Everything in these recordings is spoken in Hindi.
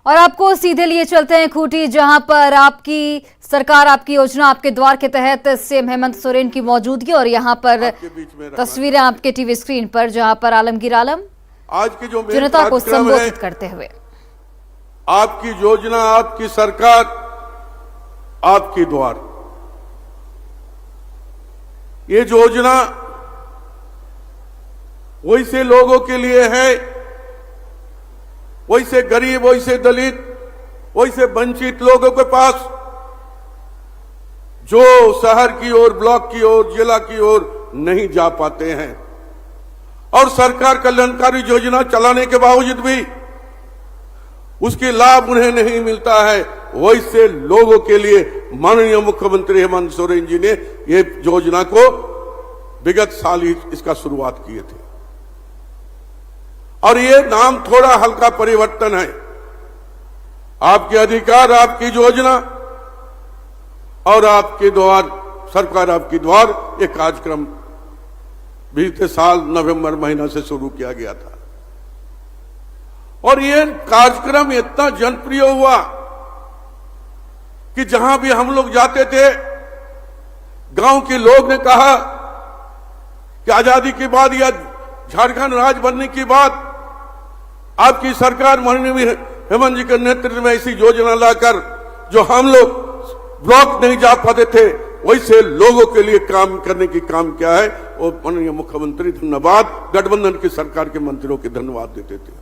और आपको सीधे लिए चलते हैं खूंटी, जहां पर आपकी सरकार, आपकी योजना आपके द्वार के तहत सीएम हेमंत सोरेन की मौजूदगी और यहां पर तस्वीरें आपके टीवी स्क्रीन पर, जहां पर आलमगीर आलम आज की जो जनता को संबोधित करते हुए आपकी योजना, आपकी सरकार, आपके द्वार, ये योजना वैसे लोगों के लिए है, वैसे गरीब, वैसे दलित, वैसे वंचित लोगों के पास जो शहर की ओर, ब्लॉक की ओर, जिला की ओर नहीं जा पाते हैं। और सरकार कल्याणकारी योजना चलाने के बावजूद भी उसके लाभ उन्हें नहीं मिलता है, वैसे लोगों के लिए माननीय मुख्यमंत्री हेमंत सोरेन जी ने ये योजना को विगत साल ही इसका शुरुआत किए थे। और ये नाम थोड़ा हल्का परिवर्तन है। आपके अधिकार, आपकी योजना और आपके द्वार, सरकार आपकी द्वार, ये कार्यक्रम बीते साल नवंबर महीना से शुरू किया गया था। और ये कार्यक्रम इतना जनप्रिय हुआ कि जहां भी हम लोग जाते थे, गांव के लोग ने कहा कि आजादी के बाद या झारखंड राज्य बनने के बाद आपकी सरकार माननीय हेमंत जी के नेतृत्व में ऐसी योजना लाकर जो हम लोग ब्लॉक नहीं जा पाते थे, वैसे लोगों के लिए काम करने की काम क्या है, वो माननीय मुख्यमंत्री धन्यवाद, गठबंधन की सरकार के मंत्रियों के धन्यवाद देते थे।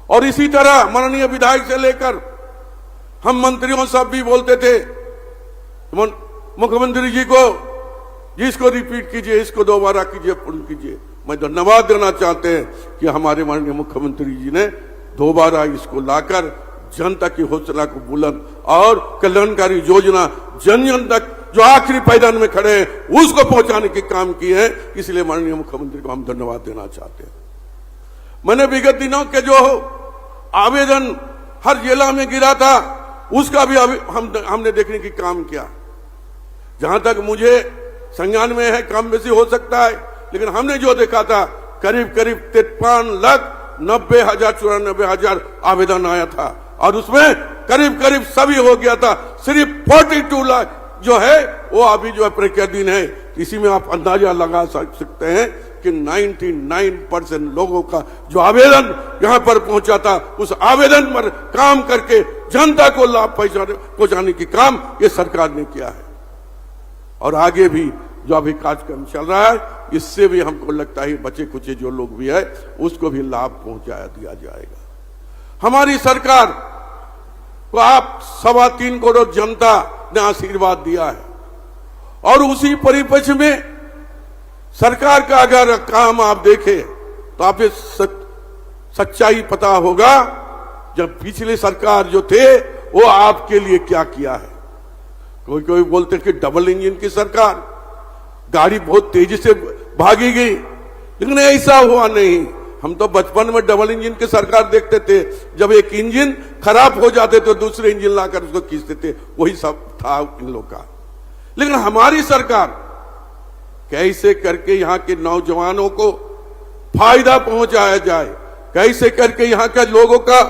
और इसी तरह माननीय विधायक से लेकर हम मंत्रियों सब भी बोलते थे मुख्यमंत्री जी को, जिसको रिपीट कीजिए, इसको दोबारा कीजिए, पूर्ण कीजिए। मैं धन्यवाद देना चाहते हैं कि हमारे माननीय मुख्यमंत्री जी ने दोबारा इसको लाकर जनता की हौसला को बुलंद और कल्याणकारी योजना जन जन तक जो आखिरी पायदान में खड़े हैं उसको पहुंचाने के काम किए हैं। इसलिए माननीय मुख्यमंत्री को हम धन्यवाद देना चाहते हैं। मैंने विगत दिनों के जो आवेदन हर जिला में गिरा था, उसका भी हमने देखने की काम किया। जहां तक मुझे संज्ञान में है, कम बेसी हो सकता है, लेकिन हमने जो देखा था करीब 53,90,000-94,000 आवेदन आया था और उसमें करीब सभी हो गया था। सिर्फ 42 लाख जो है वो अभी जो है प्रक्रियाधीन है। इसी में आप अंदाजा लगा सकते हैं कि 99% लोगों का जो आवेदन यहां पर पहुंचा था, उस आवेदन पर काम करके जनता को लाभ पहुंचाने की काम ये सरकार ने किया है। और आगे भी जो अभी कार्यक्रम चल रहा है, इससे भी हमको लगता है बचे कुचे जो लोग भी है उसको भी लाभ पहुंचाया दिया जाएगा। हमारी सरकार को आप 3.25 करोड़ जनता ने आशीर्वाद दिया है और उसी परिप्रेक्ष्य में सरकार का अगर काम आप देखें तो आप सच्चाई पता होगा। जब पिछले सरकार जो थे वो आपके लिए क्या किया है। कोई बोलते हैं कि डबल इंजन की सरकार, गाड़ी बहुत तेजी से भागी गई, लेकिन ऐसा हुआ नहीं। हम तो बचपन में डबल इंजन की सरकार देखते थे, जब एक इंजन खराब हो जाते तो दूसरे इंजन लाकर उसको खींचते थे, वही सब था इन लोग का। लेकिन हमारी सरकार कैसे करके यहाँ के नौजवानों को फायदा पहुंचाया जाए, कैसे करके यहाँ के लोगों का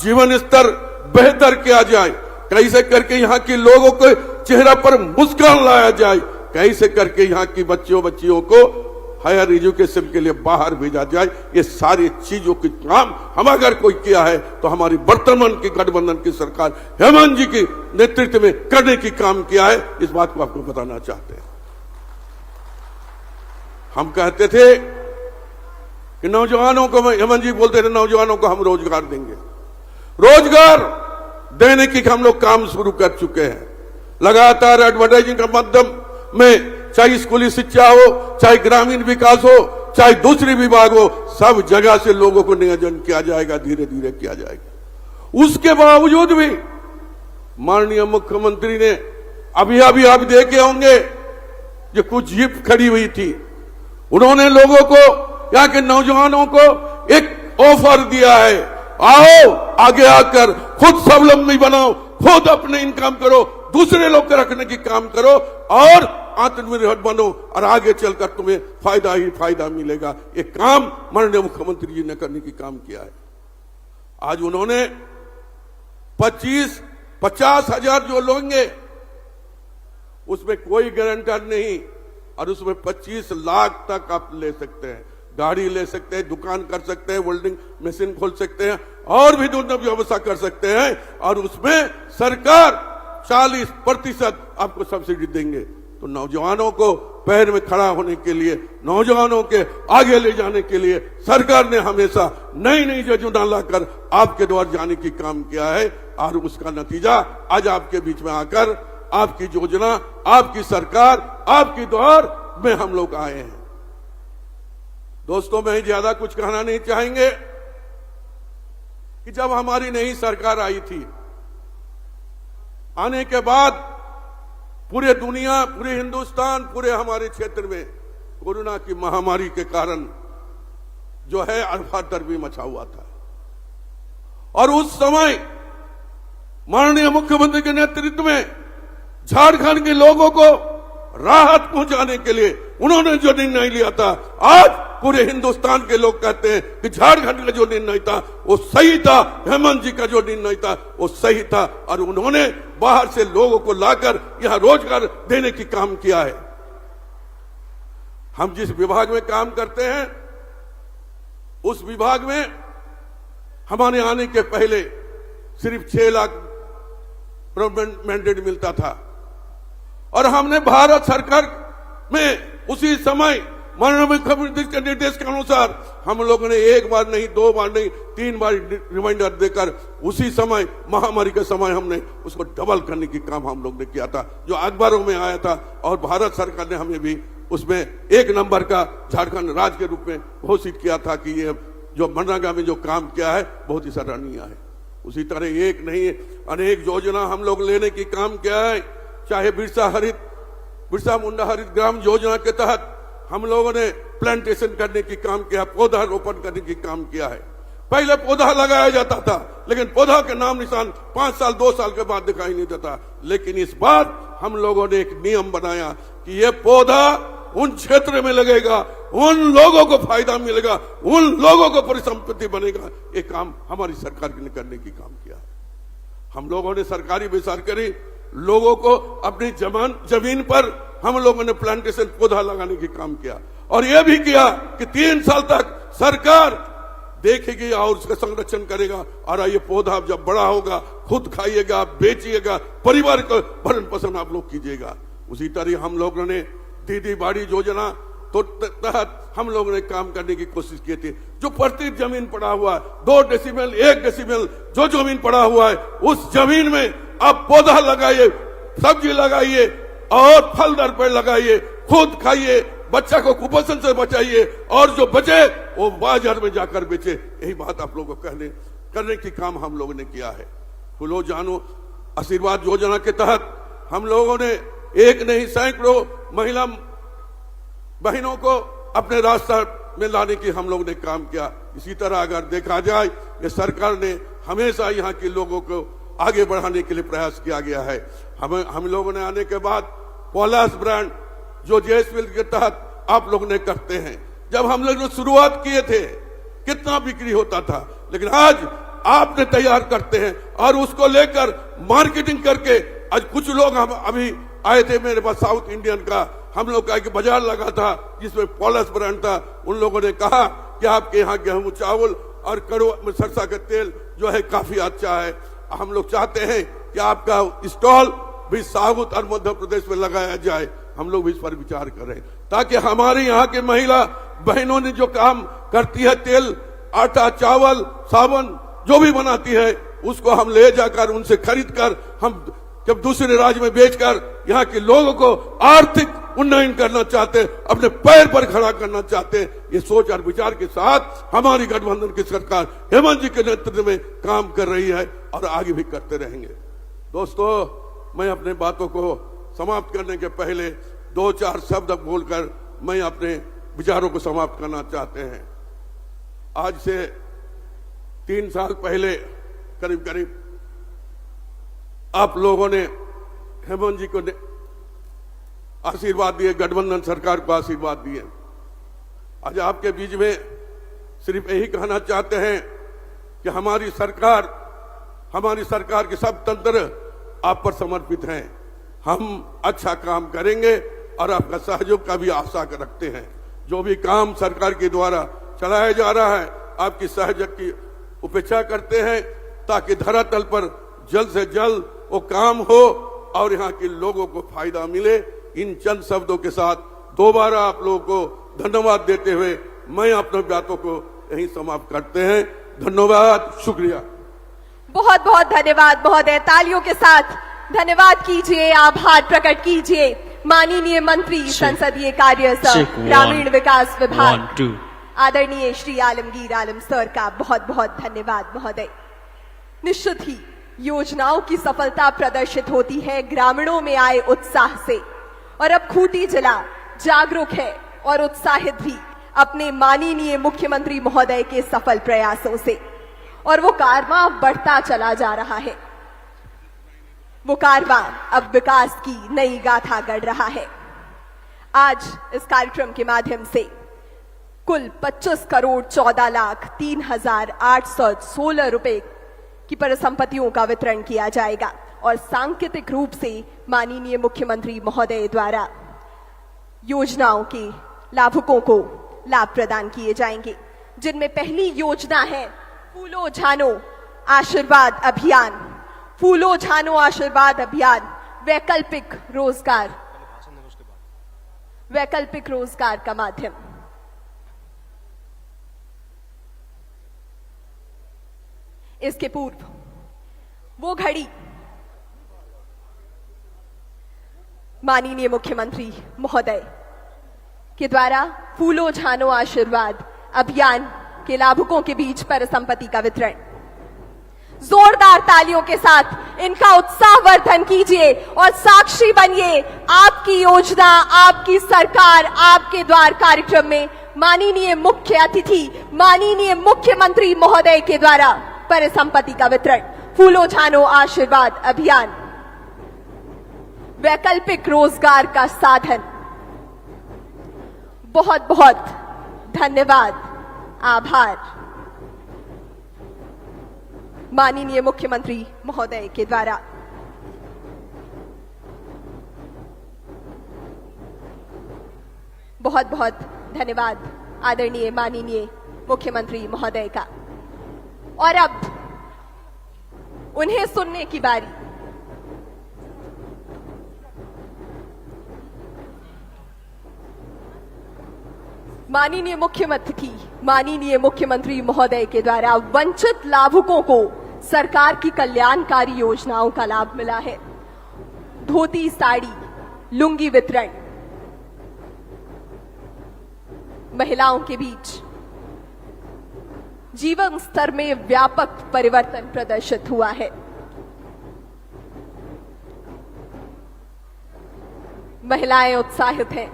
जीवन स्तर बेहतर किया जाए, कैसे करके यहाँ के लोगों के चेहरा पर मुस्कान लाया जाए, कैसे करके यहाँ की बच्चियों को हायर एजुकेशन के लिए बाहर भेजा जाए, ये सारी चीजों की काम हम अगर कोई किया है तो हमारी वर्तमान की गठबंधन की सरकार हेमंत जी के नेतृत्व में करने की काम किया है। इस बात को आपको बताना चाहते हैं। हम कहते थे कि नौजवानों को, हेमंत जी बोलते थे नौजवानों को हम रोजगार देंगे। रोजगार देने की हम लोग काम शुरू कर चुके हैं। लगातार एडवर्टाइजिंग के माध्यम में, चाहे स्कूली शिक्षा हो, चाहे ग्रामीण विकास हो, चाहे दूसरी विभाग हो, सब जगह से लोगों को नियोजन किया जाएगा, धीरे धीरे किया जाएगा। उसके बावजूद भी माननीय मुख्यमंत्री ने अभी आप देखे होंगे जो कुछ जीप खड़ी हुई थी, उन्होंने लोगों को, यहाँ के नौजवानों को एक ऑफर दिया है, आओ आगे आकर खुद स्वावलंबी बनाओ, खुद अपने इनकम करो, दूसरे लोग को रखने की काम करो और आत्मनिर्भर बनो और आगे चलकर तुम्हें फायदा ही फायदा मिलेगा। ये काम माननीय मुख्यमंत्री जी ने करने की काम किया है। आज उन्होंने 50,000 जो लेंगे उसमें कोई गारंटर नहीं, और उसमें 25 लाख तक आप ले सकते हैं, गाड़ी ले सकते हैं, दुकान कर सकते हैं, वेल्डिंग मशीन खोल सकते हैं, और भी दुनिया व्यवस्था कर सकते हैं, और उसमें सरकार 40% आपको सब्सिडी देंगे। तो नौजवानों को पैर में खड़ा होने के लिए, नौजवानों के आगे ले जाने के लिए सरकार ने हमेशा नई नई योजना लाकर आपके द्वार जाने की काम किया है, और उसका नतीजा आज आपके बीच में आकर आपकी योजना, आपकी सरकार, आपकी द्वार में हम लोग आए हैं। दोस्तों, मैं ज्यादा कुछ कहना नहीं चाहेंगे कि जब हमारी नई सरकार आई थी, आने के बाद पूरे दुनिया, पूरे हिंदुस्तान, पूरे हमारे क्षेत्र में कोरोना की महामारी के कारण जो है अफरा-तफरी भी मचा हुआ था, और उस समय माननीय मुख्यमंत्री के नेतृत्व में झारखंड के लोगों को राहत पहुंचाने के लिए उन्होंने जो निर्णय लिया था, आज पूरे हिंदुस्तान के लोग कहते हैं कि झारखंड का जो निर्णय था वो सही था, हेमंत जी का जो निर्णय था वो सही था, और उन्होंने बाहर से लोगों को लाकर यहां रोजगार देने की काम किया है। हम जिस विभाग में काम करते हैं उस विभाग में हमारे आने के पहले सिर्फ 6 लाख मैंडेट मिलता था, और हमने भारत सरकार में उसी समय माननीय मुख्यमंत्री के निर्देश के अनुसार हम लोगों ने 1 बार नहीं, 2 बार नहीं, 3 बार रिमाइंडर देकर उसी समय, महामारी के समय, हमने उसको डबल करने की काम हम लोग ने किया था, जो अखबारों में आया था, और भारत सरकार ने हमें भी उसमें 1 नंबर का झारखंड राज्य के रूप में घोषित किया था कि ये जो मनरेगा में जो काम किया है बहुत ही सराहनीय है। उसी तरह एक नहीं अनेक योजना हम लोग लेने की काम किया है, चाहे बिरसा मुंडा हरित ग्राम योजना के तहत हम लोगों ने प्लांटेशन करने की काम किया, पौधा रोपण करने की काम किया है। पहले पौधा लगाया जाता था, लेकिन पौधा के नाम निशान 5 साल 2 साल के बाद दिखाई नहीं देता, लेकिन इस बार हम लोगों ने एक नियम बनाया कि ये पौधा उन क्षेत्र में लगेगा, उन लोगों को फायदा मिलेगा, उन लोगों को परिसंपत्ति बनेगा। ये काम हमारी सरकार ने करने की काम किया है। हम लोगों ने सरकारी बेसरकारी लोगों को अपनी जमीन पर हम लोगों ने प्लांटेशन पौधा लगाने की काम किया, और यह भी किया कि 3 साल तक सरकार देखेगी और उसका संरक्षण करेगा, और ये पौधा जब बड़ा होगा खुद खाइएगा, बेचिएगा, परिवार को भरण पोषण आप लोग कीजिएगा। उसी तरह हम लोगों ने दीदी बाड़ी योजना तो तहत हम लोगों ने काम करने की कोशिश की थी। जो प्रति जमीन पड़ा हुआ है 2 डेसिबल 1 डेसिबल जो जमीन पड़ा हुआ है उस जमीन में आप पौधा लगाइए, सब्जी लगाइए और फलदार पेड़ लगाइए, खुद खाइए, बच्चा को कुपोषण से बचाइए, और जो बचे वो बाजार में जाकर बेचे। यही बात आप लोगों को करने की काम हम लोगों ने किया है। फूलो जानो आशीर्वाद योजना के तहत हम लोगों ने एक नहीं सैकड़ों महिला बहनों को अपने रास्ता में लाने की हम लोगों ने काम किया। इसी तरह अगर देखा जाए ये सरकार ने हमेशा यहाँ के लोगों को आगे बढ़ाने के लिए प्रयास किया गया है। हम लोगों ने आने के बाद पॉलास ब्रांड जो जेएसपीएल के तहत आप लोग ने करते हैं, जब हम लोग शुरुआत किए थे कितना बिक्री होता था, लेकिन आज आपने तैयार करते हैं और उसको लेकर मार्केटिंग करके आज कुछ लोग हम अभी आए थे मेरे पास साउथ इंडियन का, हम लोग का एक बाजार लगा था जिसमें पॉलस ब्रांड था। उन लोगों ने कहा कि आपके यहाँ गेहूं चावल और सरसा का तेल जो है काफी अच्छा है, हम लोग चाहते हैं कि आपका स्टॉल भी साउथ और मध्य प्रदेश में लगाया जाए। हम लोग भी इस पर विचार करें ताकि हमारे यहाँ के महिला बहनों ने जो काम करती है, तेल आटा चावल साबुन जो भी बनाती है उसको हम ले जाकर उनसे खरीद कर हम जब दूसरे राज्य में बेचकर यहाँ के लोगों को आर्थिक उन्नयन करना चाहते हैं, अपने पैर पर खड़ा करना चाहते हैं। ये सोच और विचार के साथ हमारी गठबंधन की सरकार हेमंत जी के नेतृत्व में काम कर रही है और आगे भी करते रहेंगे। दोस्तों, मैं अपने बातों को समाप्त करने के पहले 2-4 शब्द बोलकर मैं अपने विचारों को समाप्त करना चाहते हैं। आज से 3 साल पहले करीब करीब आप लोगों ने हेमंत जी को आशीर्वाद दिए, गठबंधन सरकार को आशीर्वाद दिए। आज आपके बीच में सिर्फ यही कहना चाहते हैं कि हमारी सरकार हमारी सरकार के सब तंत्र आप पर समर्पित हैं। हम अच्छा काम करेंगे और आपका सहयोग का भी आशा रखते हैं। जो भी काम सरकार के द्वारा चलाया जा रहा है, आपकी सहयोग की उपेक्षा करते हैं ताकि धरातल पर जल्द से जल्द वो काम हो और यहाँ के लोगों को फायदा मिले। इन चंद शब्दों के साथ दोबारा आप लोगों को धन्यवाद देते हुए मैं अपने बातों को यहीं समाप्त करते हैं। धन्यवाद, शुक्रिया। बहुत बहुत धन्यवाद महोदय। तालियों के साथ धन्यवाद कीजिए, आभार प्रकट कीजिए माननीय मंत्री संसदीय कार्य ग्रामीण विकास विभाग आदरणीय श्री आलमगीर आलम सर का बहुत बहुत धन्यवाद महोदय। निश्चित ही योजनाओं की सफलता प्रदर्शित होती है ग्रामीणों में आए उत्साह से, और अब खूंटी जिला जागरूक है और उत्साहित भी अपने माननीय मुख्यमंत्री महोदय के सफल प्रयासों से, और वो कारवां बढ़ता चला जा रहा है। वो कारवां अब विकास की नई गाथा गढ़ रहा है। आज इस कार्यक्रम के माध्यम से कुल 25 करोड़ 14 लाख 3,816 रुपए की परिसंपत्तियों का वितरण किया जाएगा, और सांकेतिक रूप से माननीय मुख्यमंत्री महोदय द्वारा योजनाओं के लाभुकों को लाभ प्रदान किए जाएंगे, जिनमें पहली योजना है फूलो झानो आशीर्वाद अभियान। फूलो झानो आशीर्वाद अभियान वैकल्पिक रोजगार का माध्यम। इसके पूर्व वो घड़ी माननीय मुख्यमंत्री महोदय के द्वारा फूलो झानो आशीर्वाद अभियान के लाभुकों के बीच परिसंपत्ति का वितरण। जोरदार तालियों के साथ इनका उत्साहवर्धन कीजिए और साक्षी बनिए आपकी योजना, आपकी सरकार, आपके द्वार कार्यक्रम में माननीय मुख्य अतिथि माननीय मुख्यमंत्री महोदय के द्वारा परिसंपत्ति का वितरण। फूलो झानो आशीर्वाद अभियान वैकल्पिक रोजगार का साधन। बहुत बहुत धन्यवाद, आभार माननीय मुख्यमंत्री महोदय के द्वारा। बहुत बहुत धन्यवाद आदरणीय माननीय मुख्यमंत्री महोदय का। और अब उन्हें सुनने की बारी। माननीय मुख्यमंत्री महोदय के द्वारा वंचित लाभुकों को सरकार की कल्याणकारी योजनाओं का लाभ मिला है। धोती, साड़ी, लुंगी वितरण, महिलाओं के बीच जीवन स्तर में व्यापक परिवर्तन प्रदर्शित हुआ है। महिलाएं उत्साहित हैं।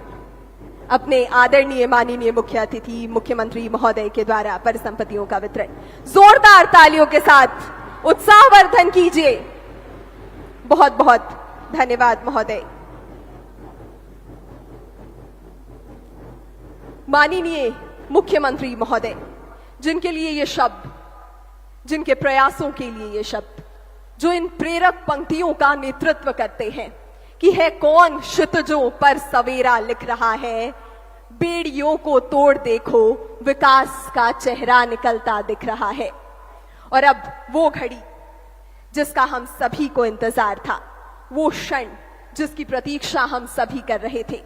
अपने आदरणीय माननीय मुख्य अतिथि मुख्यमंत्री महोदय के द्वारा परिसंपत्तियों का वितरण। जोरदार तालियों के साथ उत्साहवर्धन कीजिए। बहुत बहुत धन्यवाद महोदय। माननीय मुख्यमंत्री महोदय, जिनके लिए ये शब्द, जिनके प्रयासों के लिए ये शब्द, जो इन प्रेरक पंक्तियों का नेतृत्व करते हैं कि है कौन क्षितिजों पर सवेरा लिख रहा है, बेड़ियों को तोड़ देखो विकास का चेहरा निकलता दिख रहा है। और अब वो घड़ी जिसका हम सभी को इंतजार था, वो क्षण जिसकी प्रतीक्षा हम सभी कर रहे थे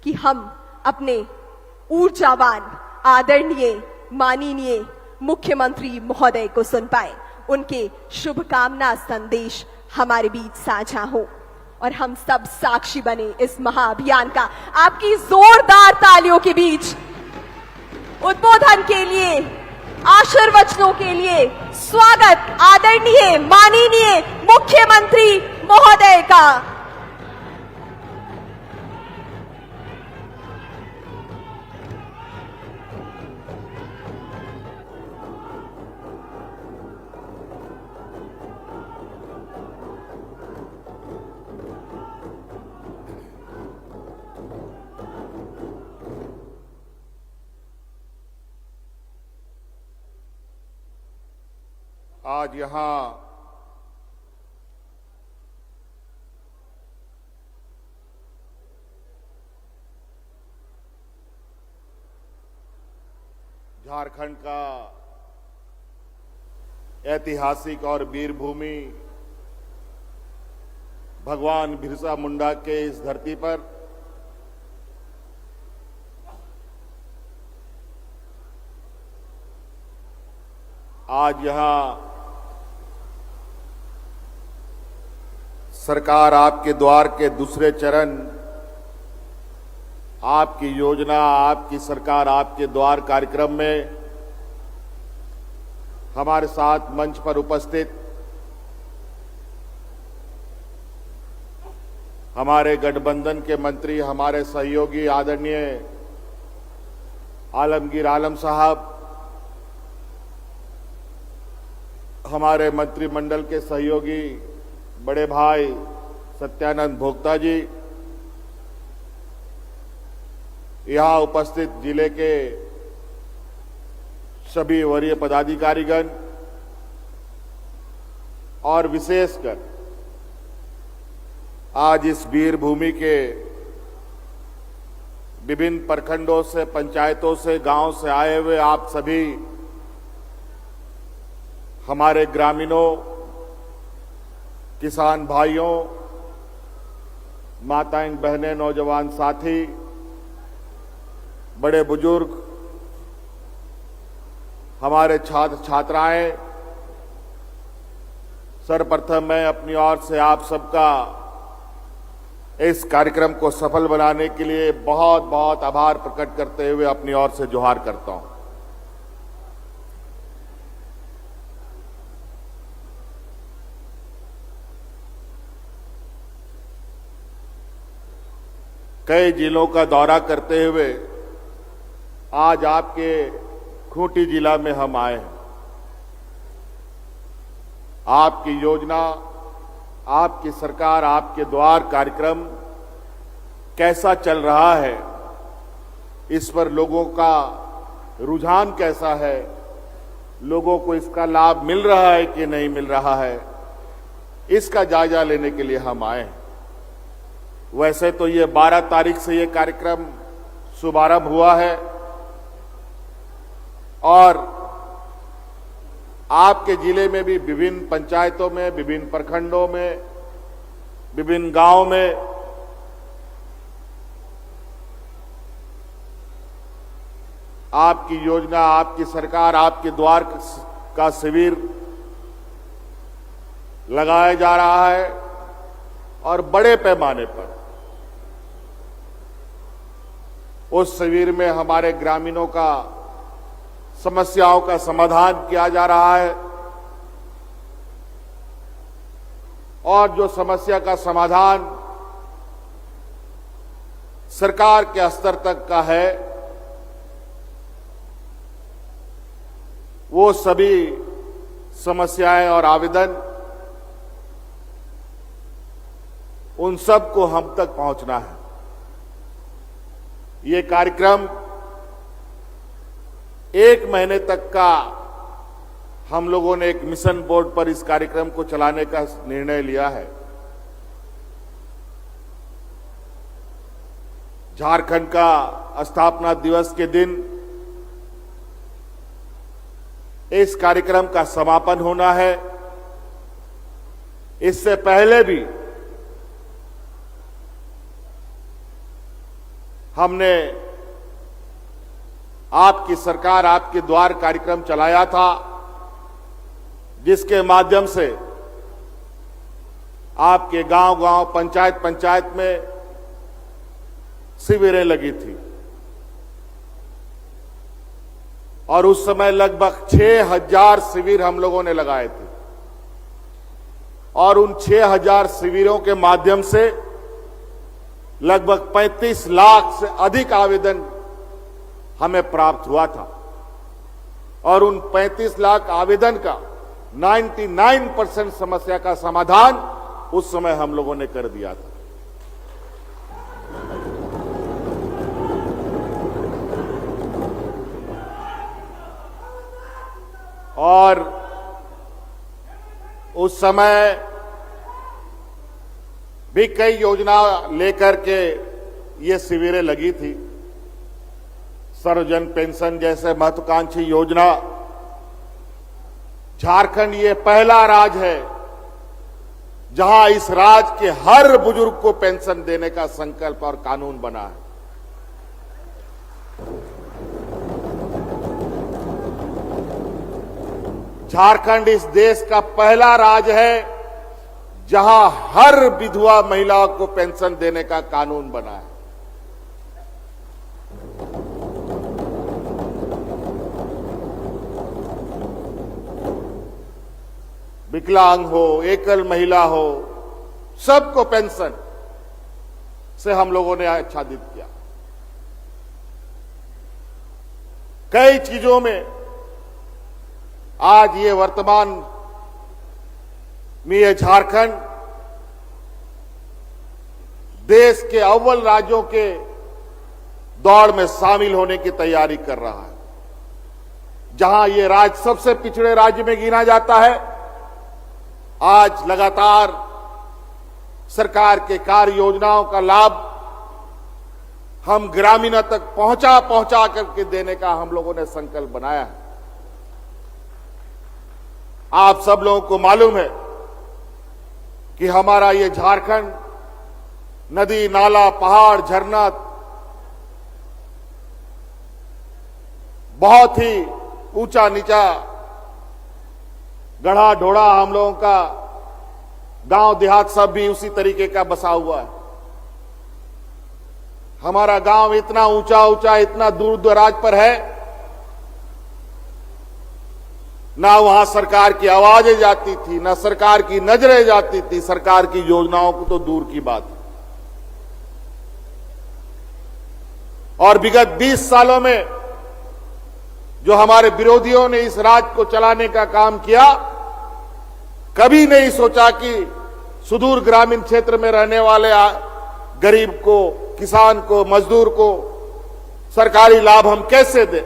कि हम अपने ऊर्जावान आदरणीय माननीय मुख्यमंत्री महोदय को सुन पाए, उनके शुभकामना संदेश हमारे बीच साझा हो और हम सब साक्षी बने इस महाअभियान का। आपकी जोरदार तालियों के बीच उद्बोधन के लिए, आशीर्वचनों के लिए स्वागत आदरणीय माननीय मुख्यमंत्री महोदय का। आज यहाँ झारखंड का ऐतिहासिक और वीर भूमि भगवान बिरसा मुंडा के इस धरती पर आज यहां सरकार आपके द्वार के दूसरे चरण आपकी योजना आपकी सरकार आपके द्वार कार्यक्रम में हमारे साथ मंच पर उपस्थित हमारे गठबंधन के मंत्री हमारे सहयोगी आदरणीय आलमगीर आलम साहब, हमारे मंत्रिमंडल के सहयोगी बड़े भाई सत्यानंद भोक्ता जी, यहां उपस्थित जिले के सभी वरीय पदाधिकारीगण और विशेषकर आज इस वीर भूमि के विभिन्न प्रखंडों से, पंचायतों से, गांव से आए हुए आप सभी हमारे ग्रामीणों, किसान भाइयों, माताएं, बहनें, नौजवान साथी, बड़े बुजुर्ग, हमारे छात्र छात्राएं, सर्वप्रथम मैं अपनी ओर से आप सबका इस कार्यक्रम को सफल बनाने के लिए बहुत बहुत आभार प्रकट करते हुए अपनी ओर से जोहार करता हूं। कई जिलों का दौरा करते हुए आज आपके खूंटी जिला में हम आए हैं। आपकी योजना, आपकी सरकार, आपके द्वार कार्यक्रम कैसा चल रहा है, इस पर लोगों का रुझान कैसा है, लोगों को इसका लाभ मिल रहा है कि नहीं मिल रहा है, इसका जायजा लेने के लिए हम आए हैं। वैसे तो ये 12 तारीख से ये कार्यक्रम शुभारंभ हुआ है और आपके जिले में भी विभिन्न पंचायतों में, विभिन्न प्रखंडों में, विभिन्न गांवों में आपकी योजना, आपकी सरकार, आपके द्वार का शिविर लगाया जा रहा है और बड़े पैमाने पर उस शिविर में हमारे ग्रामीणों का समस्याओं का समाधान किया जा रहा है और जो समस्या का समाधान सरकार के स्तर तक का है, वो सभी समस्याएं और आवेदन उन सब को हम तक पहुंचना है। ये कार्यक्रम 1 महीने तक का हम लोगों ने एक मिशन बोर्ड पर इस कार्यक्रम को चलाने का निर्णय लिया है। झारखंड का स्थापना दिवस के दिन इस कार्यक्रम का समापन होना है। इससे पहले भी हमने आपकी सरकार आपके द्वार कार्यक्रम चलाया था, जिसके माध्यम से आपके गांव-गांव, पंचायत में शिविरें लगी थी और उस समय लगभग 6000 शिविर हम लोगों ने लगाए थे और उन 6000 शिविरों के माध्यम से लगभग 35 लाख से अधिक आवेदन हमें प्राप्त हुआ था और उन 35 लाख आवेदन का 99% समस्या का समाधान उस समय हम लोगों ने कर दिया था। और उस समय भी कई योजना लेकर के ये शिविरें लगी थी। सर्वजन पेंशन जैसे महत्वाकांक्षी योजना, झारखंड ये पहला राज्य है जहां इस राज्य के हर बुजुर्ग को पेंशन देने का संकल्प और कानून बना है। झारखंड इस देश का पहला राज्य है जहां हर विधवा महिला को पेंशन देने का कानून बना है। विकलांग हो, एकल महिला हो, सबको पेंशन से हम लोगों ने आच्छादित किया। कई चीजों में आज ये वर्तमान में ये झारखंड देश के अव्वल राज्यों के दौड़ में शामिल होने की तैयारी कर रहा है। जहां ये राज्य सबसे पिछड़े राज्य में गिना जाता है, आज लगातार सरकार के कार्य योजनाओं का लाभ हम ग्रामीणों तक पहुंचा करके देने का हम लोगों ने संकल्प बनाया है। आप सब लोगों को मालूम है कि हमारा ये झारखंड नदी, नाला, पहाड़, झरना बहुत ही ऊंचा नीचा, गढ़ा ढोड़ा, हम लोगों का गांव देहात सब भी उसी तरीके का बसा हुआ है। हमारा गांव इतना ऊंचा ऊंचा, इतना दूर दराज पर है, ना वहां सरकार की आवाजें जाती थी, ना सरकार की नजरें जाती थी, सरकार की योजनाओं को तो दूर की बात है। और विगत 20 सालों में जो हमारे विरोधियों ने इस राज्य को चलाने का काम किया, कभी नहीं सोचा कि सुदूर ग्रामीण क्षेत्र में रहने वाले गरीब को, किसान को, मजदूर को सरकारी लाभ हम कैसे दें।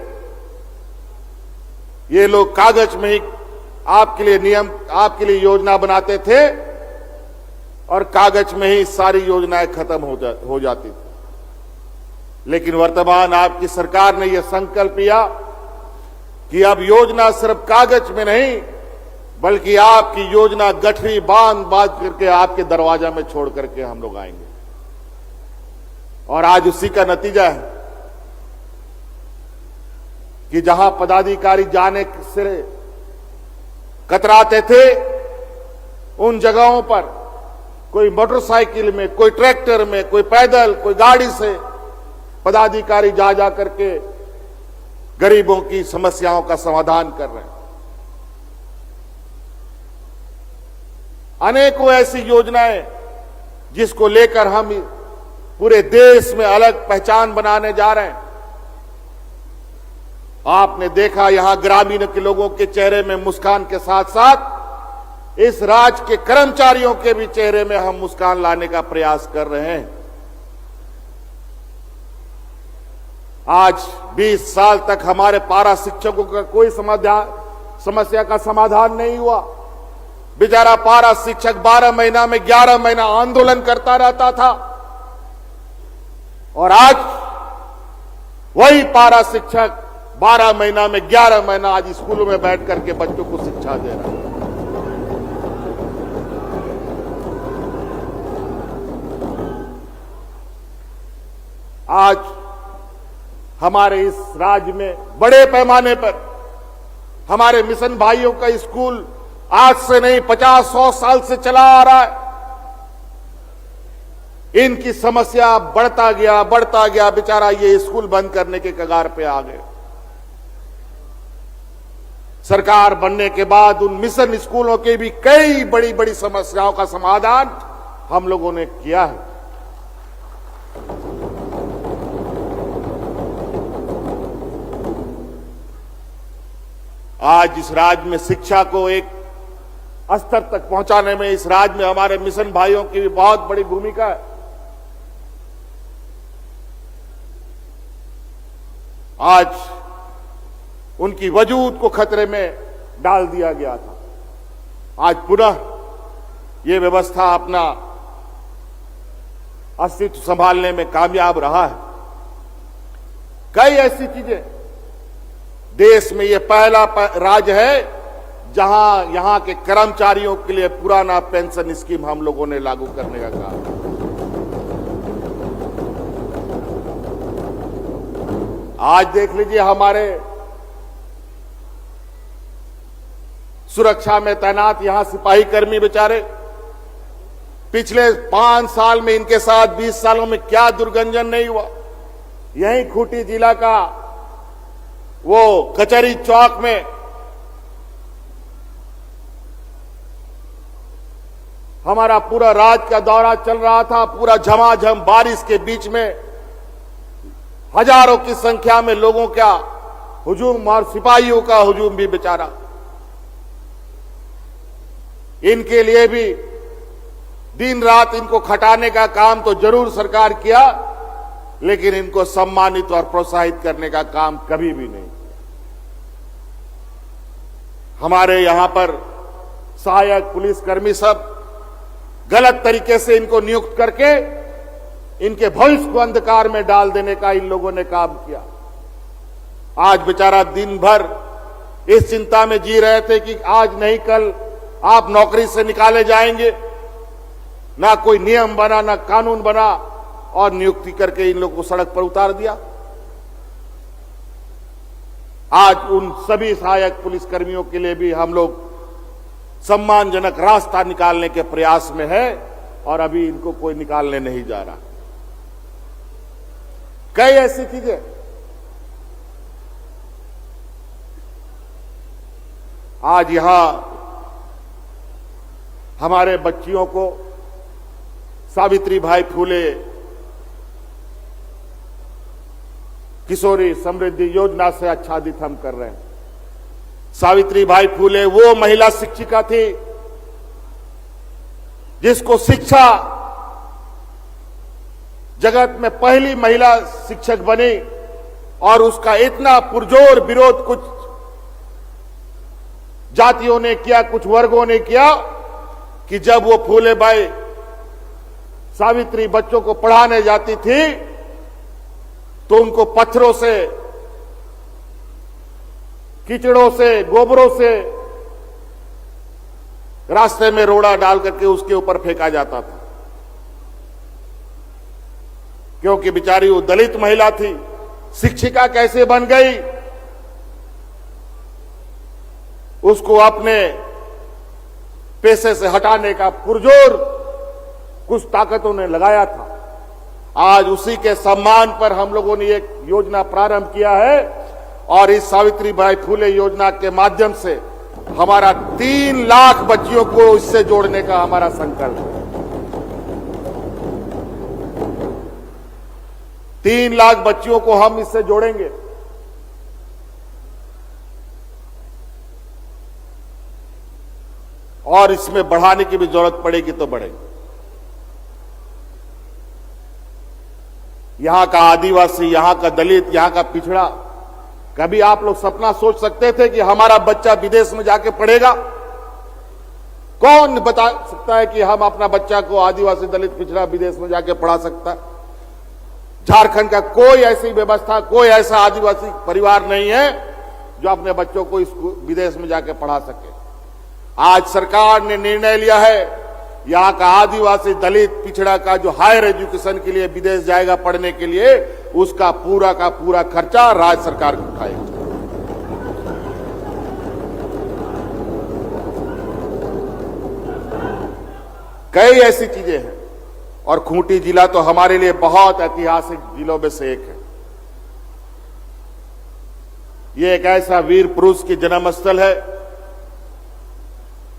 ये लोग कागज में ही आपके लिए नियम, आपके लिए योजना बनाते थे और कागज में ही सारी योजनाएं खत्म हो जाती थी। लेकिन वर्तमान आपकी सरकार ने यह संकल्प लिया कि अब योजना सिर्फ कागज में नहीं, बल्कि आपकी योजना गठरी बांध करके आपके दरवाजा में छोड़ करके हम लोग आएंगे। और आज उसी का नतीजा है कि जहां पदाधिकारी जाने से कतराते थे, उन जगहों पर कोई मोटरसाइकिल में, कोई ट्रैक्टर में, कोई पैदल, कोई गाड़ी से पदाधिकारी जा करके गरीबों की समस्याओं का समाधान कर रहे हैं। अनेकों ऐसी योजनाएं जिसको लेकर हम पूरे देश में अलग पहचान बनाने जा रहे हैं। आपने देखा यहां ग्रामीण के लोगों के चेहरे में मुस्कान के साथ साथ इस राज्य के कर्मचारियों के भी चेहरे में हम मुस्कान लाने का प्रयास कर रहे हैं। आज 20 साल तक हमारे पारा शिक्षकों का कोई समस्या का समाधान नहीं हुआ। बेचारा पारा शिक्षक 12 महीना में 11 महीना आंदोलन करता रहता था, और आज वही पारा शिक्षक 12 महीना में 11 महीना आज स्कूलों में बैठ करके बच्चों को शिक्षा दे रहा है। आज हमारे इस राज्य में बड़े पैमाने पर हमारे मिशन भाइयों का स्कूल आज से नहीं 50-100 साल से चला आ रहा है। इनकी समस्या बढ़ता गया, बेचारा ये स्कूल बंद करने के कगार पे आ गए। सरकार बनने के बाद उन मिशन स्कूलों के भी कई बड़ी बड़ी समस्याओं का समाधान हम लोगों ने किया है। आज इस राज्य में शिक्षा को एक स्तर तक पहुंचाने में इस राज्य में हमारे मिशन भाइयों की भी बहुत बड़ी भूमिका है। आज उनकी वजूद को खतरे में डाल दिया गया था। आज पुनः ये व्यवस्था अपना अस्तित्व संभालने में कामयाब रहा है। कई ऐसी चीजें, देश में यह पहला राज्य है जहां यहां के कर्मचारियों के लिए पुराना पेंशन स्कीम हम लोगों ने लागू करने का काम। आज देख लीजिए, हमारे सुरक्षा में तैनात यहां सिपाही कर्मी बेचारे, पिछले 5 साल में इनके साथ 20 सालों में क्या दुर्गंजन नहीं हुआ। यहीं खूंटी जिला का वो कचहरी चौक में हमारा पूरा रात का दौरा चल रहा था, पूरा झमाझम बारिश के बीच में हजारों की संख्या में लोगों का हुजूम और सिपाहियों का हुजूम भी बेचारा। इनके लिए भी दिन रात इनको खटाने का काम तो जरूर सरकार किया, लेकिन इनको सम्मानित और प्रोत्साहित करने का काम कभी भी नहीं। हमारे यहां पर सहायक पुलिसकर्मी सब गलत तरीके से इनको नियुक्त करके इनके भविष्य को अंधकार में डाल देने का इन लोगों ने काम किया। आज बेचारा दिन भर इस चिंता में जी रहे थे कि आज नहीं कल आप नौकरी से निकाले जाएंगे। ना कोई नियम बना, ना कानून बना, और नियुक्ति करके इन लोगों को सड़क पर उतार दिया। आज उन सभी सहायक पुलिसकर्मियों के लिए भी हम लोग सम्मानजनक रास्ता निकालने के प्रयास में है, और अभी इनको कोई निकालने नहीं जा रहा। कई ऐसी चीजें, आज यहां हमारे बच्चियों को सावित्रीबाई फूले किशोरी समृद्धि योजना से आच्छादित हम कर रहे हैं। सावित्रीबाई फूले वो महिला शिक्षिका थी जिसको शिक्षा जगत में पहली महिला शिक्षक बनी, और उसका इतना पुरजोर विरोध कुछ जातियों ने किया, कुछ वर्गों ने किया, कि जब वो फूलेबाई सावित्री बच्चों को पढ़ाने जाती थी तो उनको पत्थरों से, कीचड़ों से, गोबरों से रास्ते में रोड़ा डाल करके उसके ऊपर फेंका जाता था, क्योंकि बेचारी वो दलित महिला थी। शिक्षिका कैसे बन गई, उसको अपने पेशे से हटाने का पुरजोर कुछ ताकतों ने लगाया था। आज उसी के सम्मान पर हम लोगों ने एक योजना प्रारंभ किया है, और इस सावित्रीबाई फूले योजना के माध्यम से हमारा 3 लाख बच्चियों को इससे जोड़ने का हमारा संकल्प है। 3 लाख बच्चियों को हम इससे जोड़ेंगे। और इसमें बढ़ाने की भी जरूरत पड़ेगी तो बढ़ेगी। यहां का आदिवासी, यहां का दलित, यहां का पिछड़ा, कभी आप लोग सपना सोच सकते थे कि हमारा बच्चा विदेश में जाके पढ़ेगा? कौन बता सकता है कि हम अपना बच्चा को आदिवासी, दलित, पिछड़ा विदेश में जाके पढ़ा सकता है? झारखंड का कोई ऐसी व्यवस्था, कोई ऐसा आदिवासी परिवार नहीं है जो अपने बच्चों को विदेश में जाके पढ़ा सके। आज सरकार ने निर्णय लिया है, यहां का आदिवासी, दलित, पिछड़ा का जो हायर एजुकेशन के लिए विदेश जाएगा पढ़ने के लिए, उसका पूरा का पूरा खर्चा राज्य सरकार उठाएगी। कई ऐसी चीजें हैं, और खूंटी जिला तो हमारे लिए बहुत ऐतिहासिक जिलों में से एक है। ये एक ऐसा वीर पुरुष की जन्मस्थल है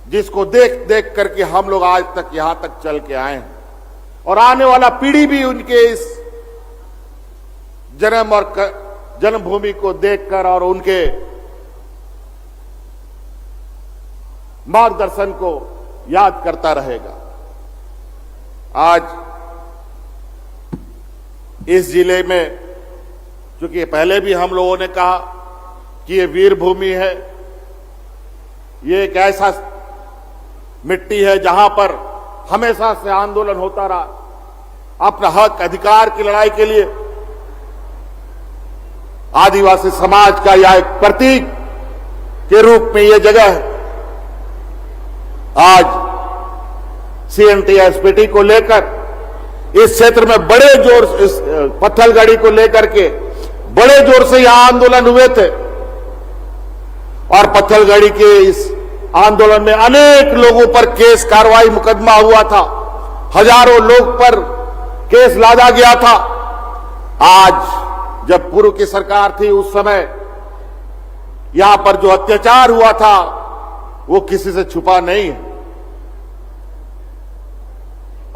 जिसको देख देख करके हम लोग आज तक यहां तक चल के आए हैं, और आने वाला पीढ़ी भी उनके इस जन्म और जन्मभूमि को देखकर और उनके मार्गदर्शन को याद करता रहेगा। आज इस जिले में, चूंकि पहले भी हम लोगों ने कहा कि ये वीर भूमि है, ये एक ऐसा मिट्टी है जहां पर हमेशा से आंदोलन होता रहा, अपना हक अधिकार की लड़ाई के लिए। आदिवासी समाज का यह एक प्रतीक के रूप में यह जगह है। आज CNTSPT को लेकर इस क्षेत्र में बड़े जोर से, इस पत्थलगड़ी को लेकर के बड़े जोर से यहां आंदोलन हुए थे और पत्थलगड़ी के इस आंदोलन में अनेक लोगों पर केस कार्रवाई मुकदमा हुआ था, हजारों लोग पर केस लादा गया था। आज जब पूर्व की सरकार थी उस समय यहां पर जो अत्याचार हुआ था वो किसी से छुपा नहीं है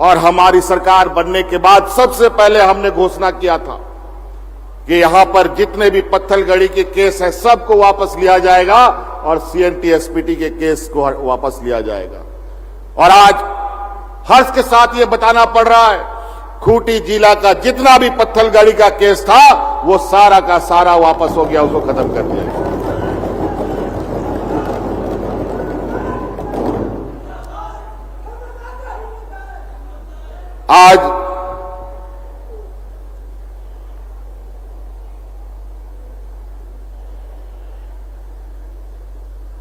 और हमारी सरकार बनने के बाद सबसे पहले हमने घोषणा किया था कि यहां पर जितने भी पत्थलगड़ी के केस है सबको वापस लिया जाएगा और CNTSPT के केस को वापस लिया जाएगा। और आज हर्ष के साथ ये बताना पड़ रहा है, खूंटी जिला का जितना भी पत्थलगड़ी का केस था वो सारा का सारा वापस हो गया, उसको खत्म कर दिया गया। आज